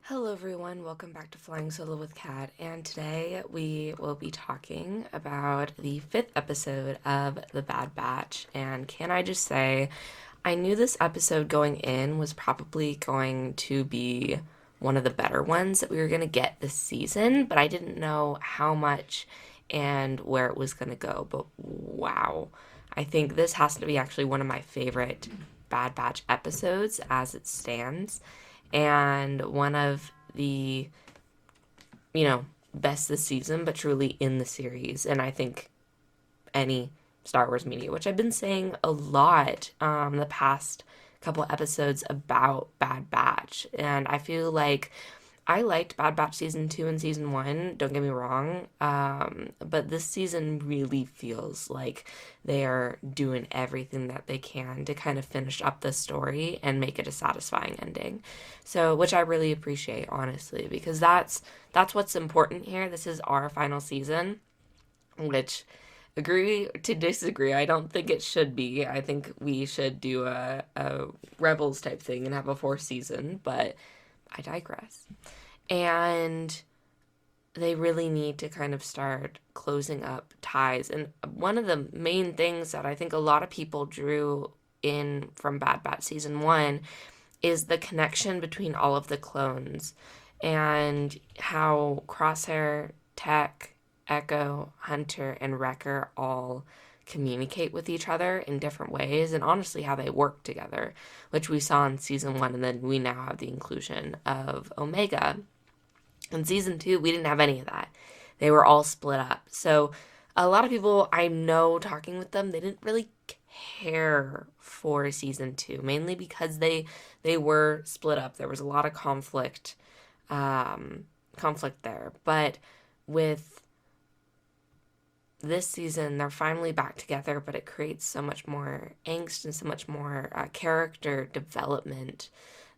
Hello everyone, welcome back to Flying Solo with Kat, and today we will be talking about the fifth episode of The Bad Batch. And can I just say, I knew this episode going in was probably going to be one of the better ones that we were going to get this season, but I didn't know how much and where it was going to go. But wow, I think this has to be actually one of my favorite Bad Batch episodes as it stands and one of the, you know, best this season, but truly in the series. And I think any Star Wars media, which I've been saying a lot the past couple episodes about Bad Batch. And I feel like I liked Bad Batch season 2 and season 1, don't get me wrong. But this season really feels like they are doing everything that they can to kind of finish up the story and make it a satisfying ending. So, which I really appreciate, honestly, because that's what's important here. This is our final season, which agree to disagree. I don't think it should be. I think we should do a Rebels type thing and have a fourth season, but I digress. And they really need to kind of start closing up ties. And one of the main things that I think a lot of people drew in from Bad Batch season 1 is the connection between all of the clones and how Crosshair, Tech, Echo, Hunter, and Wrecker all communicate with each other in different ways, and honestly how they work together, which we saw in season 1, and then we now have the inclusion of Omega. In season 2, we didn't have any of that. They were all split up. So a lot of people I know talking with them, they didn't really care for season 2, mainly because they were split up. There was a lot of conflict there. But with this season, they're finally back together, but it creates so much more angst and so much more character development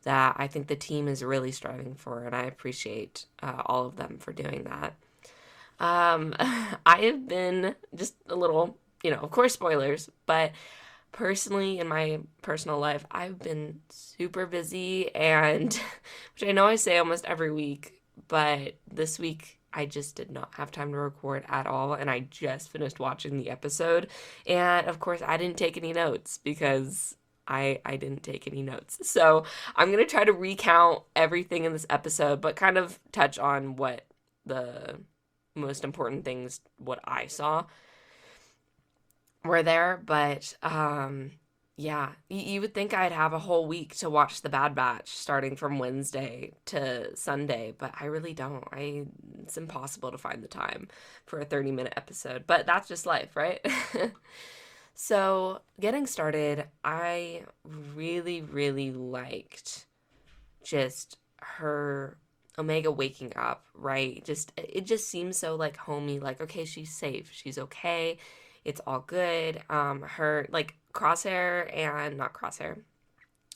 that I think the team is really striving for, and I appreciate all of them for doing that. I have been just a little, of course, spoilers, but personally, in my personal life, I've been super busy, and which I know I say almost every week, but this week I just did not have time to record at all, and I just finished watching the episode. And of course, I didn't take any notes because I didn't take any notes. So I'm going to try to recount everything in this episode, but kind of touch on what the most important things, what I saw were there. But yeah, you would think I'd have a whole week to watch The Bad Batch starting from Wednesday to Sunday, but I really don't. It's impossible to find the time for a 30-minute episode, but that's just life, right? So, getting started, I really, really liked just her Omega waking up, right? Just it just seems so like homey, like okay, she's safe, she's okay, it's all good. Her like Crosshair and not Crosshair,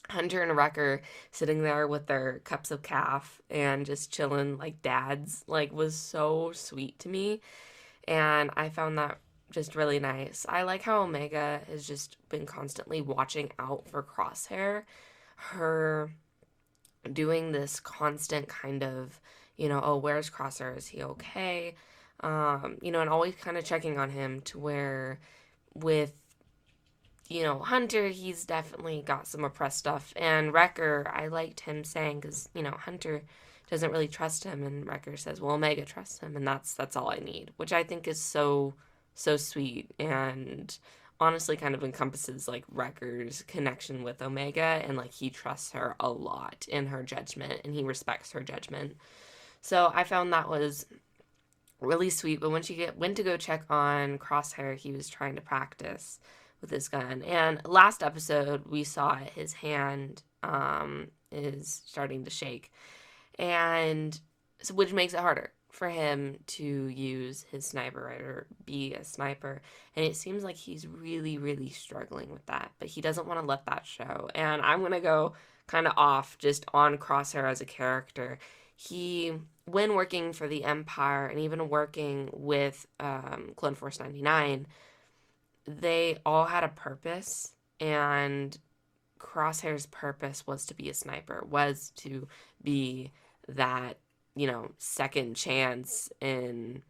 Hunter and Wrecker sitting there with their cups of calf and just chilling like dads, like was so sweet to me, and I found that just really nice. I like how Omega has just been constantly watching out for Crosshair. Her doing this constant kind of, oh, where's Crosshair? Is he okay? And always kind of checking on him to where with, Hunter, he's definitely got some oppressed stuff. And Wrecker, I liked him saying, because, Hunter doesn't really trust him. And Wrecker says, well, Omega trusts him. And that's all I need, which I think is so, so sweet. And honestly kind of encompasses like Wrecker's connection with Omega, and like he trusts her a lot in her judgment and he respects her judgment. So I found that was really sweet. But when she went to go check on Crosshair, he was trying to practice with his gun. And last episode we saw his hand is starting to shake, and so which makes it harder for him to use his sniper, right, or be a sniper. And it seems like he's really, really struggling with that, but he doesn't want to let that show. And I'm going to go kind of off just on Crosshair as a character. He, when working for the Empire and even working with Clone Force 99, they all had a purpose, and Crosshair's purpose was to be a sniper, was to be that, second chance in,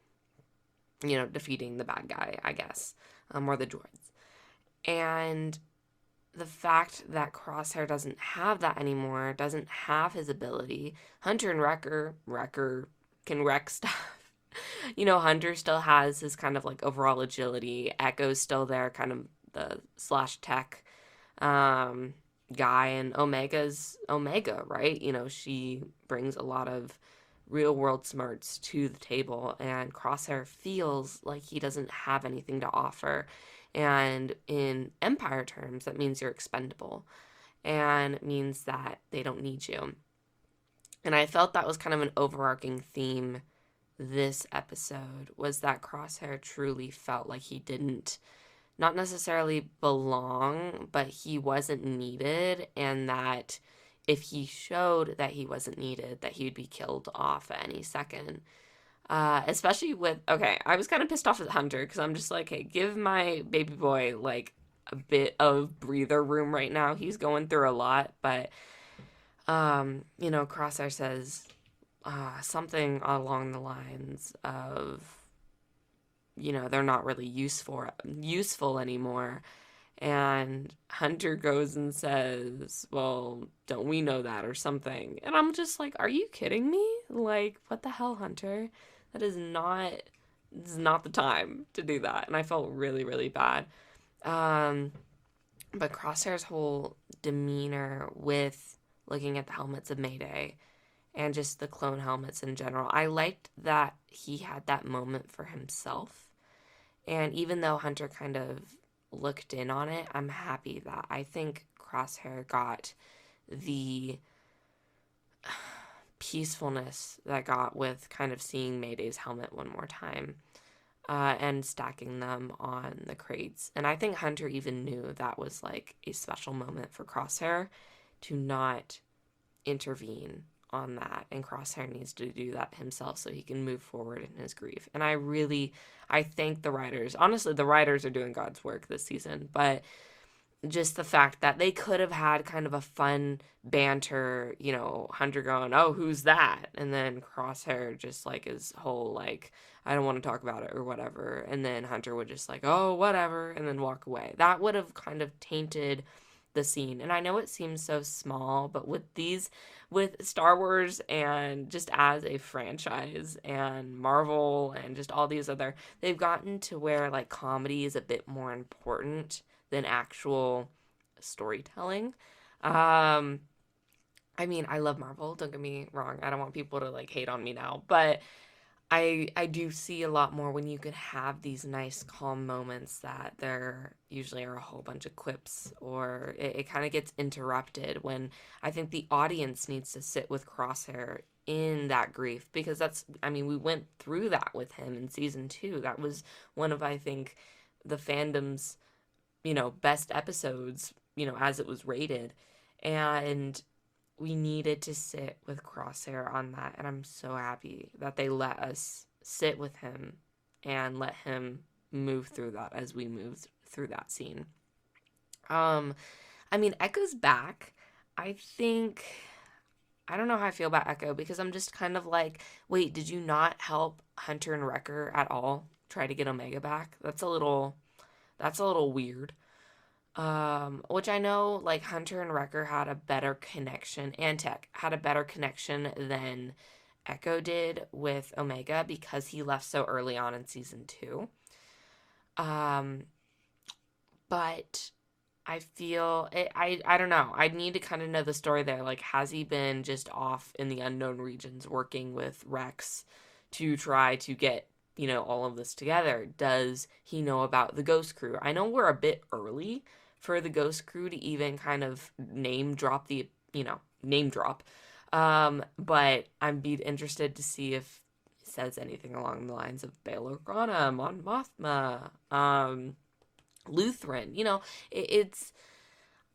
defeating the bad guy, I guess, or the droids. And the fact that Crosshair doesn't have that anymore, doesn't have his ability. Hunter and Wrecker can wreck stuff. Hunter still has his kind of like overall agility. Echo's still there, kind of the slash tech um, guy, and Omega's Omega, right? She brings a lot of real world smarts to the table, and Crosshair feels like he doesn't have anything to offer. And in Empire terms, that means you're expendable, and it means that they don't need you. And I felt that was kind of an overarching theme this episode, was that Crosshair truly felt like he didn't, not necessarily belong, but he wasn't needed, and that if he showed that he wasn't needed, that he would be killed off at any second. Especially with, okay, I was kind of pissed off at Hunter, because I'm just like, hey, give my baby boy like a bit of breather room right now. He's going through a lot, but Crosshair says something along the lines of, they're not really useful anymore. And Hunter goes and says, well, don't we know that, or something. And I'm just like, are you kidding me? Like, what the hell, Hunter? That is not, this is not the time to do that. And I felt really, really bad. But Crosshair's whole demeanor with looking at the helmets of Mayday and just the clone helmets in general, I liked that he had that moment for himself. And even though Hunter kind of looked in on it, I'm happy that I think Crosshair got the peacefulness that got with kind of seeing Mayday's helmet one more time, and stacking them on the crates. And I think Hunter even knew that was like a special moment for Crosshair to not intervene on that, and Crosshair needs to do that himself so he can move forward in his grief. And I thank the writers. Honestly, the writers are doing God's work this season, but just the fact that they could have had kind of a fun banter, Hunter going, oh, who's that? And then Crosshair just like his whole like, I don't want to talk about it or whatever. And then Hunter would just like, oh, whatever, and then walk away. That would have kind of tainted the scene. And I know it seems so small, but with Star Wars and just as a franchise and Marvel and just all these other, they've gotten to where like comedy is a bit more important than actual storytelling. I mean, I love Marvel, don't get me wrong. I don't want people to like hate on me now, but I do see a lot more when you could have these nice calm moments that there usually are a whole bunch of quips, or it kind of gets interrupted when I think the audience needs to sit with Crosshair in that grief, because we went through that with him in season 2. That was one of, I think, the fandom's, best episodes, as it was rated. And we needed to sit with Crosshair on that, and I'm so happy that they let us sit with him and let him move through that as we moved through that scene. Echo's back. I don't know how I feel about Echo, because I'm just kind of like, wait, did you not help Hunter and Wrecker at all try to get Omega back? That's a little weird. Which I know, like, Hunter and Wrecker had a better connection, and Tech had a better connection than Echo did with Omega, because he left so early on in season 2. But I feel I don't know. I need to kind of know the story there. Like, has he been just off in the unknown regions working with Rex to try to get, all of this together? Does he know about the Ghost Crew? I know we're a bit early for the Ghost Crew to even kind of name drop. But I'd be interested to see if he says anything along the lines of Bail Organa, Mon Mothma, Lutheran. It's,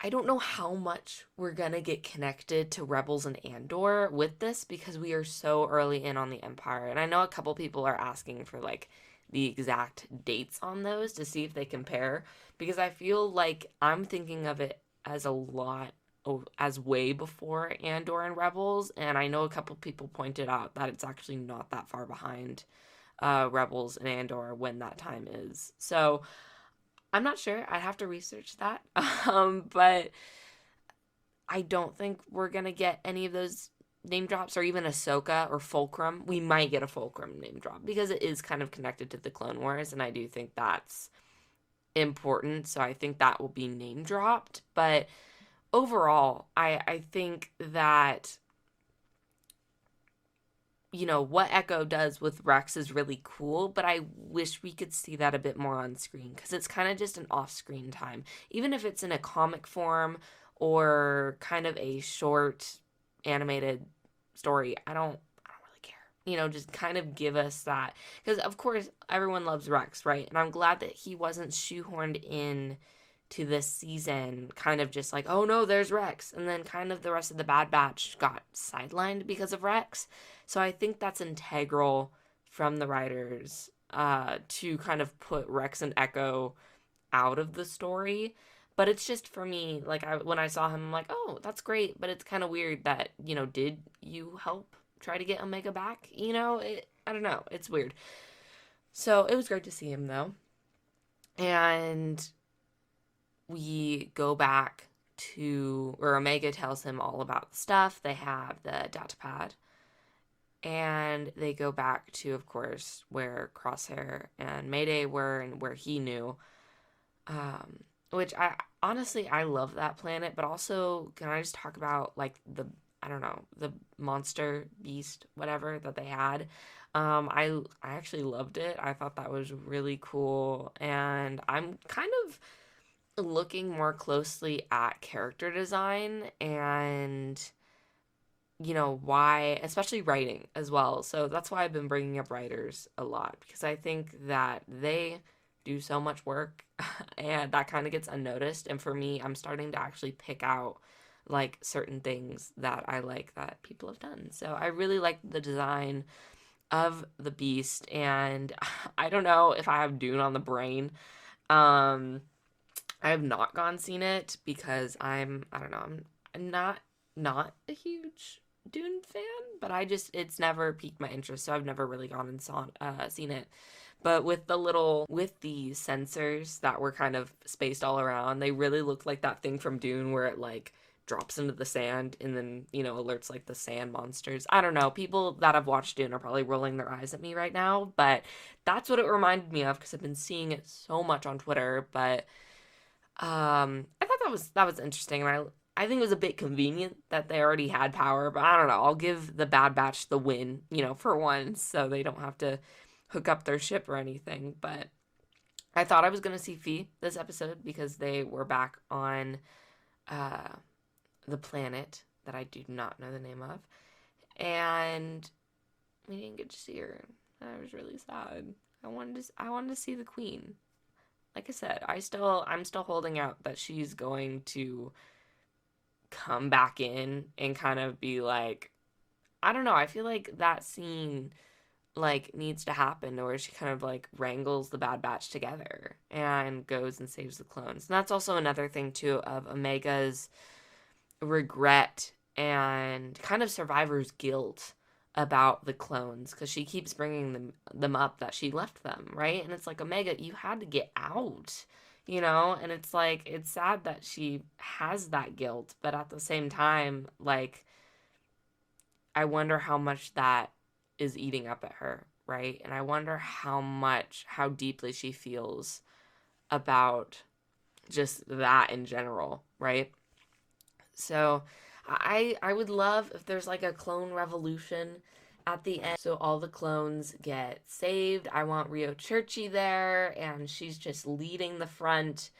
I don't know how much we're gonna get connected to Rebels and Andor with this, because we are so early in on the Empire. And I know a couple people are asking for like the exact dates on those to see if they compare, because I feel like I'm thinking of it as a lot as way before Andor and Rebels, and I know a couple people pointed out that it's actually not that far behind Rebels and Andor when that time is. So I'm not sure. I'd have to research that. But I don't think we're gonna get any of those name drops, or even Ahsoka or Fulcrum. We might get a Fulcrum name drop because it is kind of connected to the Clone Wars, and I do think that's important. So I think that will be name dropped. But overall, I think that, what Echo does with Rex is really cool, but I wish we could see that a bit more on screen because it's kind of just an off-screen time. Even if it's in a comic form or kind of a short animated story, I don't really care. Just kind of give us that, because of course everyone loves Rex, right? And I'm glad that he wasn't shoehorned in to this season, kind of just like, oh no, there's Rex. And then kind of the rest of the Bad Batch got sidelined because of Rex. So I think that's integral from the writers to kind of put Rex and Echo out of the story. But it's just for me, like, when I saw him, I'm like, oh, that's great. But it's kind of weird that, did you help try to get Omega back? I don't know. It's weird. So it was great to see him, though. And we go back to where Omega tells him all about the stuff. They have the datapad. And they go back to, of course, where Crosshair and Mayday were and where he knew. Which I love that planet, but also, can I just talk about, like, I don't know, the monster beast, whatever, that they had. I actually loved it. I thought that was really cool. And I'm kind of looking more closely at character design and why, especially writing as well. So that's why I've been bringing up writers a lot, because I think that they do so much work and that kind of gets unnoticed. And for me, I'm starting to actually pick out like certain things that I like that people have done. So I really like the design of the beast, and I don't know if I have Dune on the brain. Um I have not gone seen it because I don't know, I'm not a huge Dune fan, but it's never piqued my interest, so I've never really gone and seen it. But with the sensors that were kind of spaced all around, they really look like that thing from Dune where it like drops into the sand and then, alerts like the sand monsters. I don't know. People that have watched Dune are probably rolling their eyes at me right now, but that's what it reminded me of because I've been seeing it so much on Twitter. But I thought that was interesting, and I think it was a bit convenient that they already had power, but I don't know. I'll give the Bad Batch the win, for once, so they don't have to hook up their ship or anything. But I thought I was gonna see Fee this episode because they were back on uh, the planet that I do not know the name of, and we didn't get to see her. I was really sad. I wanted to see the Queen. Like I said, I'm still holding out that she's going to come back in and kind of be like, I don't know, I feel like that scene like needs to happen where she kind of like wrangles the Bad Batch together and goes and saves the clones. And that's also another thing too of Omega's regret and kind of survivor's guilt about the clones, because she keeps bringing them up that she left them, right? And it's like, Omega, you had to get out, and it's like, it's sad that she has that guilt, but at the same time, like, I wonder how much that is eating up at her, right? And I wonder how deeply she feels about just that in general, right? So I would love if there's like a clone revolution at the end. So all the clones get saved. I want Rio Churchy there, and she's just leading the front,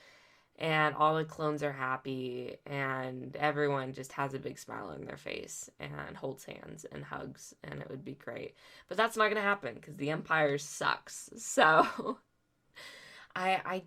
and all the clones are happy, and everyone just has a big smile on their face and holds hands and hugs, and it would be great. But that's not gonna happen because the Empire sucks. So I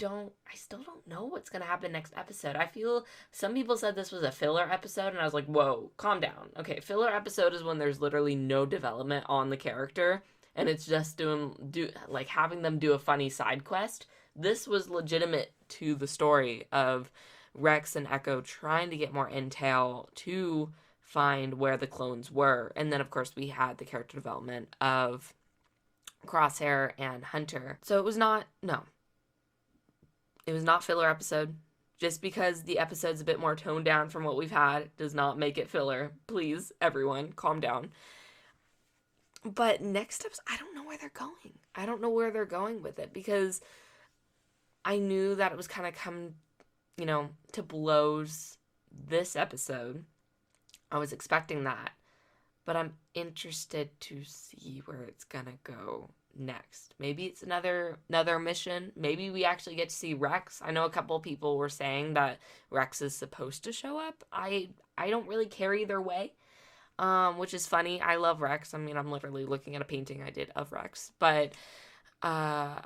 still don't know what's gonna happen next episode. I feel some people said this was a filler episode, and I was like, whoa, calm down. Okay, filler episode is when there's literally no development on the character, and it's just having them do a funny side quest. This was legitimate to the story of Rex and Echo trying to get more intel to find where the clones were. And then, of course, we had the character development of Crosshair and Hunter. So it was not, no, it was not filler episode. Just because the episode's a bit more toned down from what we've had does not make it filler. Please, everyone, calm down. But next steps, I don't know where they're going. I don't know where they're going with it because I knew that it was kind of come, to blows this episode. I was expecting that. But I'm interested to see where it's gonna go next. Maybe it's another mission. Maybe we actually get to see Rex. I know a couple people were saying that Rex is supposed to show up. I don't really care either way. Which is funny. I love Rex. I mean, I'm literally looking at a painting I did of Rex, but I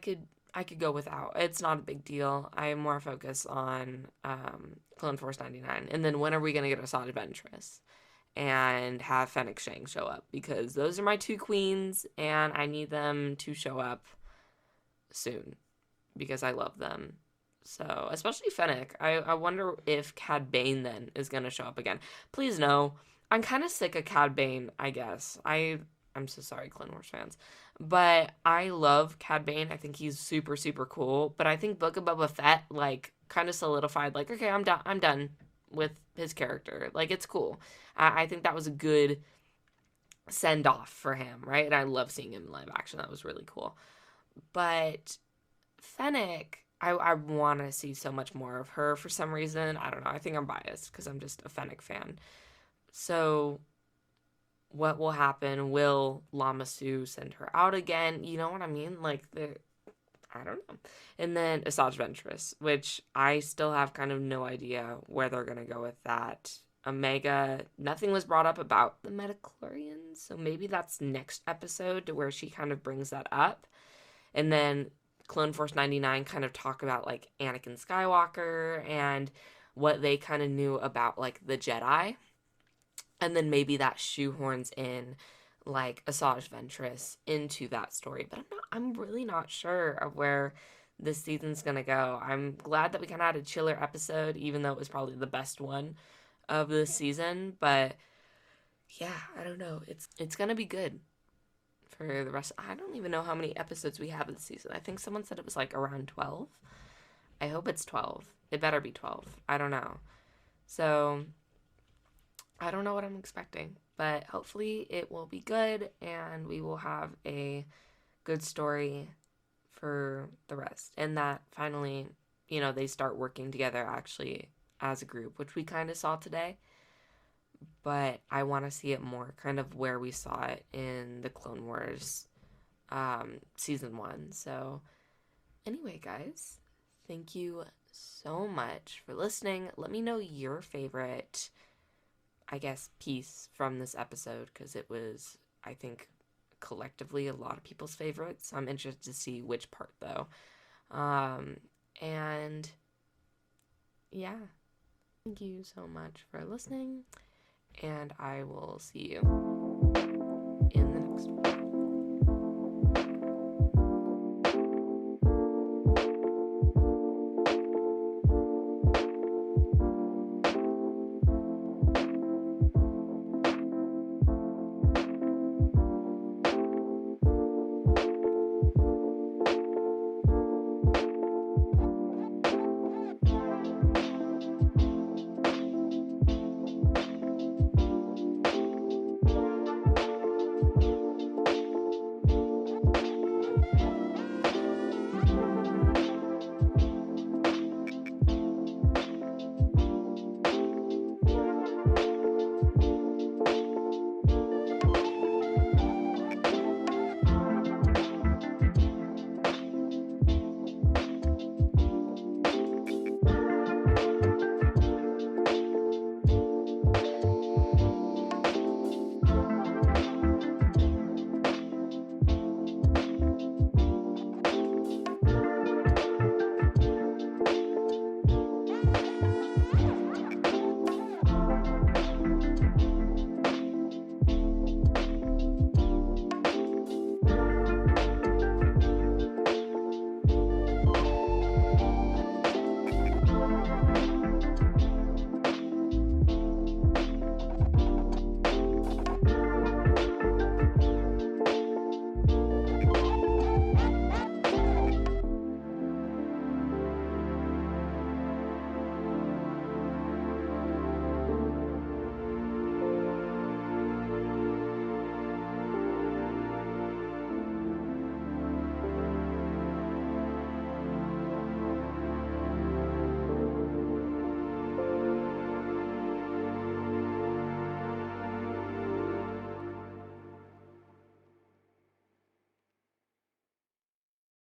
could go without. It's not a big deal. I'm more focused on Clone Force 99, and then when are we gonna get Asajj Ventress and have Fennec Shang show up? Because those are my two queens, and I need them to show up soon because I love them. So, especially Fennec. I wonder if Cad Bane then is gonna show up again. Please no. I'm kind of sick of Cad Bane, I guess. I'm so sorry, Clone Wars fans. But I love Cad Bane. I think he's super, super cool. But I think Book of Boba Fett, kind of solidified, okay, I'm done with his character. It's cool. I think that was a good send-off for him, right? And I love seeing him in live action. That was really cool. But Fennec, I want to see so much more of her for some reason. I don't know. I think I'm biased because I'm just a Fennec fan. So, what will happen? Will Lama Su send her out again? You know what I mean? I don't know. And then Asajj Ventress, which I still have kind of no idea where they're going to go with that. Omega, nothing was brought up about the Metachlorians, so maybe that's next episode to where she kind of brings that up. And then Clone Force 99 kind of talk about, Anakin Skywalker and what they kind of knew about, the Jedi. And then maybe that shoehorns in Asajj Ventress into that story. But I'm really not sure of where this season's gonna go. I'm glad that we kind of had a chiller episode, even though it was probably the best one of this season. But yeah, I don't know. It's gonna be good for the rest. I don't even know how many episodes we have this season. I think someone said it was around 12. I hope it's 12. It better be 12. I don't know. So I don't know what I'm expecting, but hopefully it will be good and we will have a good story for the rest. And that finally, they start working together actually as a group, which we kind of saw today. But I want to see it more kind of where we saw it in the Clone Wars season 1. So anyway, guys, thank you so much for listening. Let me know your favorite, I guess, piece from this episode, because it was, I think, collectively a lot of people's favorites. So I'm interested to see which part, though. And yeah, thank you so much for listening, and I will see you in the next one.